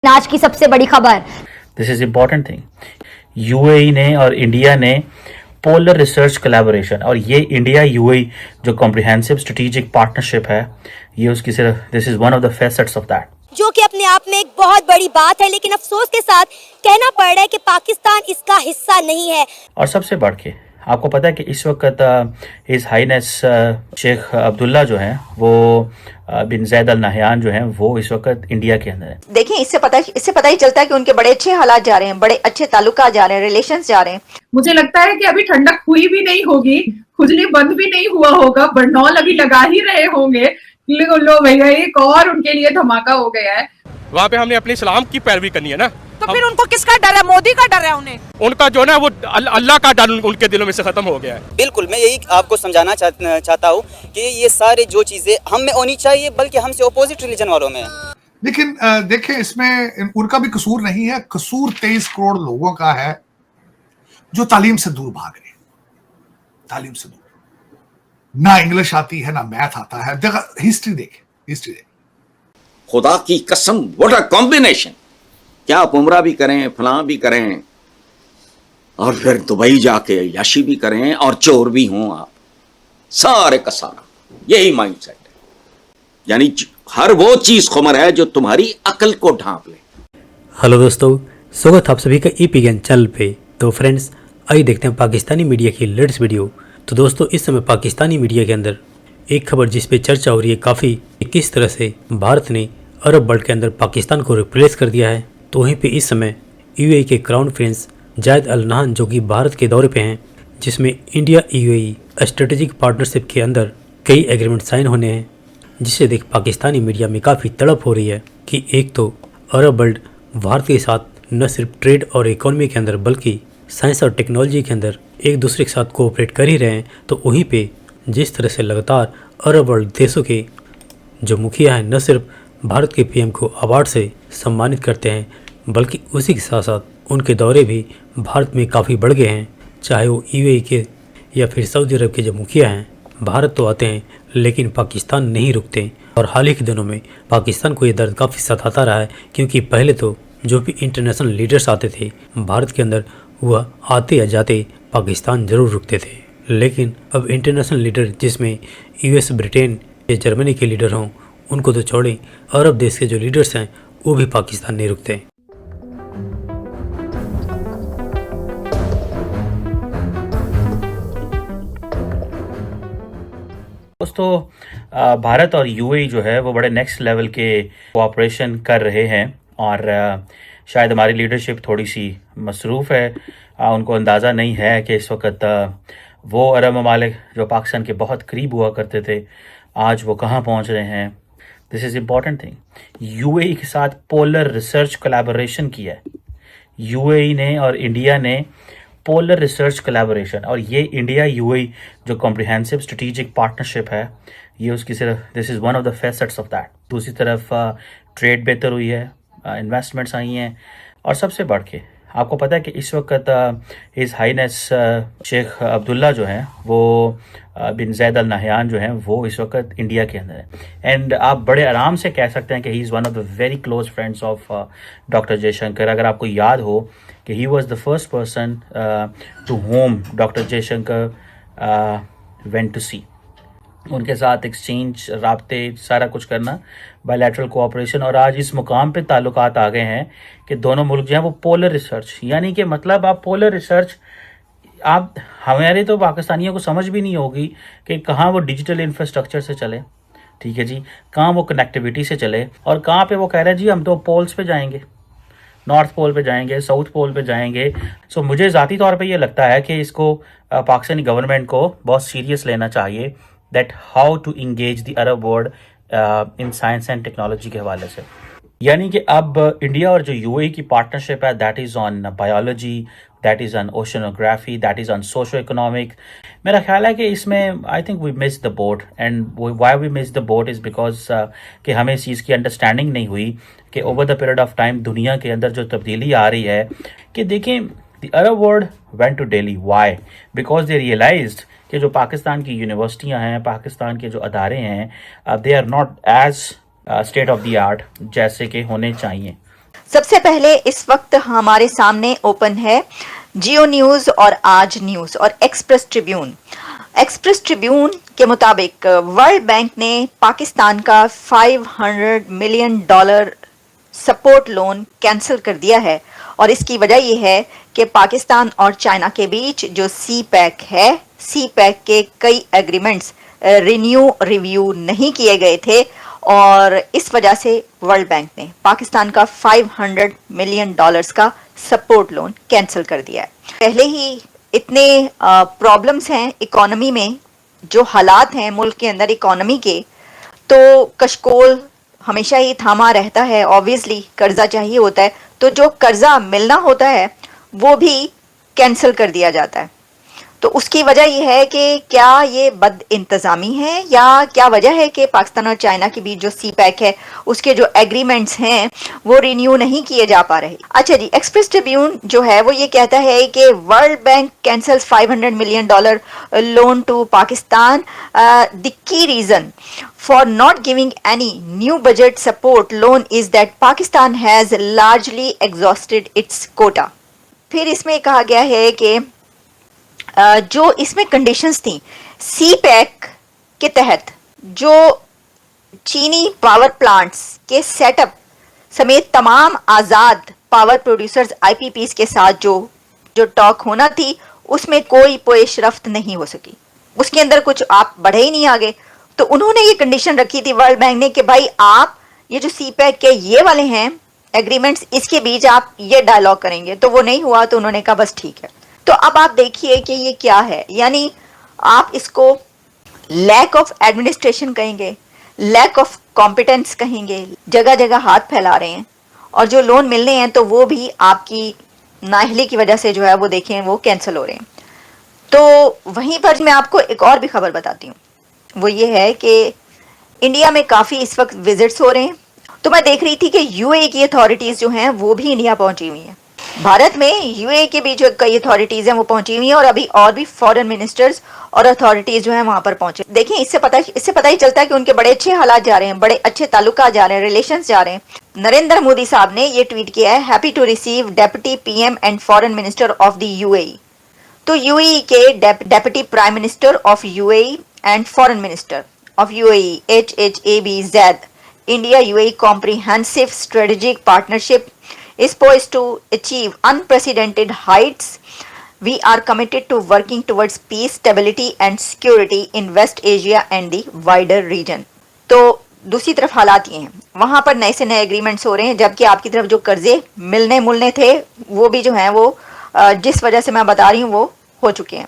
आज की सबसे बड़ी खबर। This is important thing. UAE ने और इंडिया ने पोलर रिसर्च कोलैबोरेशन, और ये इंडिया यूएई जो कॉम्प्रिहेंसिव स्ट्रेटेजिक पार्टनरशिप है, ये उसकी सिर्फ this is one of the facets of that, जो कि अपने आप में एक बहुत बड़ी बात है, लेकिन अफसोस के साथ कहना पड़ रहा है कि पाकिस्तान इसका हिस्सा नहीं है। और सबसे बढ़ के आपको पता है कि इस वक्त हिज हाईनेस शेख अब्दुल्ला जो हैं वो बिन जैद अल नहयान जो हैं वो इस वक्त इंडिया के अंदर है। देखिए, इससे पता ही चलता है कि उनके बड़े अच्छे हालात जा रहे हैं, बड़े अच्छे ताल्लुकात जा रहे हैं, रिलेशंस जा रहे हैं। मुझे लगता है कि अभी ठंडक हुई भी नहीं होगी, खुजली बंद भी नहीं हुआ होगा, बरनौल अभी लगा ही रहे होंगे। लो भैया, एक और उनके लिए धमाका हो गया है। वहाँ पे हमने अपने इस्लाम की पैरवी करनी है ना, तो फिर उनको किसका डर है? मोदी का डर है उन्हें। उनका जो ना वो अल्लाह का डर उनके दिलों में से खत्म हो गया है। बिल्कुल, मैं यही आपको समझाना चाहता हूँ कि ये सारे जो चीजें हम में होनी चाहिए, बल्कि हमसे अपोजिट रिलीजन वालों में। लेकिन देखें, इसमें उनका भी कसूर नहीं है, कसूर 23 करोड़ लोगों का है जो तालीम से दूर भाग रहे हैं। तालीम से दूर, ना इंग्लिश आती है, ना मैथ आता है। हिस्ट्री देख। खुदा की कसम, व्हाट अ कॉम्बिनेशन। क्या आप उम्रा भी करें, फलां भी करें, और फिर दुबई जाके याशी भी करें, और चोर भी हों आप, सारे का सारा यही माइंडसेट है। यानी हर वो चीज खुमर है जो तुम्हारी अकल को ढांप ले। हेलो दोस्तों, स्वागत आप सभी का ईपी ज्ञान चैनल पे। तो फ्रेंड्स, आइए देखते हैं पाकिस्तानी मीडिया की लेटेस्ट वीडियो। तो दोस्तों, इस समय पाकिस्तानी मीडिया के अंदर एक खबर जिस पे चर्चा हो रही है काफ़ी, किस तरह से भारत ने अरब वर्ल्ड के अंदर पाकिस्तान को रिप्लेस कर दिया है। तो वहीं पे इस समय यूएई के क्राउन प्रिंस जायद अल नहान जो कि भारत के दौरे पे हैं, जिसमें इंडिया यूएई स्ट्रेटेजिक पार्टनरशिप के अंदर कई एग्रीमेंट साइन होने हैं, जिसे देख पाकिस्तानी मीडिया में काफ़ी तड़प हो रही है कि एक तो अरब वर्ल्ड भारत के साथ न सिर्फ ट्रेड और इकोनॉमी के अंदर बल्कि साइंस और टेक्नोलॉजी के अंदर एक दूसरे के साथ कोऑपरेट कर ही रहे हैं। तो वहीं पे जिस तरह से लगातार अरब वर्ल्ड देशों के जो मुखिया हैं न सिर्फ भारत के पीएम को अवार्ड से सम्मानित करते हैं, बल्कि उसी के साथ साथ उनके दौरे भी भारत में काफ़ी बढ़ गए हैं। चाहे वो यूएई के या फिर सऊदी अरब के जो मुखिया हैं, भारत तो आते हैं लेकिन पाकिस्तान नहीं रुकते। और हाल ही के दिनों में पाकिस्तान को ये दर्द काफ़ी सताता रहा है, क्योंकि पहले तो जो भी इंटरनेशनल लीडर्स आते थे भारत के अंदर, वह आते या जाते पाकिस्तान ज़रूर रुकते थे। लेकिन अब इंटरनेशनल लीडर जिसमें यूएस, ब्रिटेन या जर्मनी के लीडर हों, उनको तो छोड़ें, अरब देश के जो लीडर्स हैं वो भी पाकिस्तान नहीं रुकते। दोस्तों, भारत और यूएई जो है वो बड़े नेक्स्ट लेवल के कोऑपरेशन कर रहे हैं, और शायद हमारी लीडरशिप थोड़ी सी मसरूफ़ है। उनको अंदाज़ा नहीं है कि इस वक्त वो अरब ममालिक जो पाकिस्तान के बहुत करीब हुआ करते थे, आज वो कहाँ पहुँच रहे हैं। This is important thing. UAE के साथ पोलर रिसर्च कोलैबोरेशन किया है। यूएई ने और इंडिया ने पोलर रिसर्च कोलैबोरेशन, और ये इंडिया यूएई जो कॉम्प्रिहेंसिव स्ट्रेटेजिक पार्टनरशिप है, ये उसकी सिर्फ this is one of the facets of that. दूसरी तरफ ट्रेड बेहतर हुई है, इन्वेस्टमेंट्स आई हैं, और सबसे बढ़ के आपको पता है कि इस वक्त हिज हाईनेस शेख अब्दुल्ला जो हैं वो बिन जैद अल नहयान जो हैं वो इस वक्त इंडिया के अंदर है। एंड आप बड़े आराम से कह सकते हैं कि he is one of the very close friends of doctor Jaishankar. अगर आपको याद हो कि he was the first person to whom doctor Jaishankar went to see, उनके साथ एक्सचेंज, राब्ते, सारा कुछ करना, बायलैटरल कोऑपरेशन, और आज इस मुकाम पे ताल्लुकात आ गए हैं कि दोनों मुल्क जो हैं वो पोलर रिसर्च, यानी कि मतलब आप पोलर रिसर्च, आप हमारे तो पाकिस्तानियों को समझ भी नहीं होगी कि कहाँ वो डिजिटल इंफ्रास्ट्रक्चर से चले, ठीक है जी, कहाँ वो कनेक्टिविटी से चले, और कहाँ पे वो कह रहे हैं जी हम तो पोल्स पे जाएंगे, नॉर्थ पोल पे जाएंगे, साउथ पोल पे जाएंगे। सो मुझे ज़ाती तौर पे ये लगता है कि इसको पाकिस्तानी गवर्नमेंट को बहुत सीरियस लेना चाहिए, that how to engage the Arab world in science and technology के हवाले से। यानी कि अब इंडिया और जो यूएई की पार्टनरशिप है, that is on biology, that is on oceanography, that is on socio economic. मेरा ख्याल है कि इसमें I think we miss the boat, and why we miss the boat is because कि हमें इस चीज़ की अंडरस्टैंडिंग नहीं हुई कि over the period of time दुनिया के अंदर जो तब्दीली आ रही है, कि देखें the Arab world went to Delhi, why? Because they realised कि जो पाकिस्तान की यूनिवर्सिटियां हैं, पाकिस्तान के जो अदारे हैं, they are not as state of the art जैसे कि होने चाहिए। सबसे पहले इस वक्त हमारे सामने ओपन है जियो न्यूज और आज न्यूज और एक्सप्रेस ट्रिब्यून। एक्सप्रेस ट्रिब्यून के मुताबिक वर्ल्ड बैंक ने पाकिस्तान का $500 मिलियन सपोर्ट लोन कैंसिल कर दिया है और इसकी वजह यह है कि पाकिस्तान और चाइना के बीच जो सी पैक है, सी पैक के कई एग्रीमेंट्स रिव्यू नहीं किए गए थे और इस वजह से वर्ल्ड बैंक ने पाकिस्तान का $500 मिलियन का सपोर्ट लोन कैंसिल कर दिया है। पहले ही इतने प्रॉब्लम्स हैं इकोनॉमी में, जो हालात हैं मुल्क के अंदर इकोनॉमी के, तो कशकोल हमेशा ही थामा रहता है। ऑब्वियसली कर्जा चाहिए होता है, तो जो कर्जा मिलना होता है वो भी कैंसिल कर दिया जाता है। तो उसकी वजह यह है कि क्या ये बद इंतजामी है या क्या वजह है कि पाकिस्तान और चाइना के बीच जो सी पैक है उसके जो एग्रीमेंट्स हैं वो रिन्यू नहीं किए जा पा रहे। अच्छा जी, एक्सप्रेस ट्रिब्यून जो है वो ये कहता है कि World Bank cancels $500 million loan to Pakistan. The key reason for not giving any new budget support loan is that Pakistan has largely exhausted its quota। फिर इसमें कहा गया है कि जो इसमें कंडीशंस थी सी पैक के तहत, जो चीनी पावर प्लांट्स के सेटअप समेत तमाम आज़ाद पावर प्रोड्यूसर्स आईपीपीज के साथ जो टॉक होना थी उसमें कोई पेशरफ्त नहीं हो सकी। उसके अंदर कुछ आप बढ़े ही नहीं आगे। तो उन्होंने ये कंडीशन रखी थी वर्ल्ड बैंक ने कि भाई आप ये जो सी पैक के ये वाले हैं एग्रीमेंट्स, इसके बीच आप ये डायलॉग करेंगे। तो वो नहीं हुआ, तो उन्होंने कहा बस ठीक है। तो अब आप देखिए कि ये क्या है, यानी आप इसको लैक ऑफ एडमिनिस्ट्रेशन कहेंगे, लैक ऑफ कॉम्पिटेंस कहेंगे, जगह जगह हाथ फैला रहे हैं और जो लोन मिलने हैं तो वो भी आपकी नाअहली की वजह से जो है वो देखें वो कैंसिल हो रहे हैं। तो वहीं पर मैं आपको एक और भी खबर बताती हूँ, वो ये है कि इंडिया में काफ़ी इस वक्त विजिट्स हो रहे हैं। तो मैं देख रही थी कि यूएई की अथॉरिटीज़ जो हैं वो भी इंडिया पहुंची हुई हैं। भारत में यूएई के बीच जो कई अथॉरिटीज़ हैं वो पहुंची हुई हैं और अभी और भी फॉरेन मिनिस्टर्स और अथॉरिटीज़ जो हैं वहाँ पर पहुंचे। देखिए, इससे पता ही चलता है कि उनके बड़े अच्छे हालात जा रहे हैं, बड़े अच्छे ताल्लुकात जा रहे हैं, रिलेशंस जा रहे हैं। नरेंद्र मोदी साहब ने ये ट्वीट किया है, happy to receive deputy PM and foreign minister of the UAE. तो यूएई के deputy prime minister of UAE and Foreign Minister of UAE HHAB Zaid, India UAE comprehensive strategic partnership is poised to achieve unprecedented heights. We are committed to working towards peace, stability and security in West Asia and the wider region। तो दूसरी तरफ हालात ये हैं, वहाँ पर नए से नए एग्रीमेंट्स हो रहे हैं, जबकि आपकी तरफ जो कर्जे मिलने थे वो भी जो हैं वो जिस वजह से मैं बता रही हूँ वो हो चुके हैं।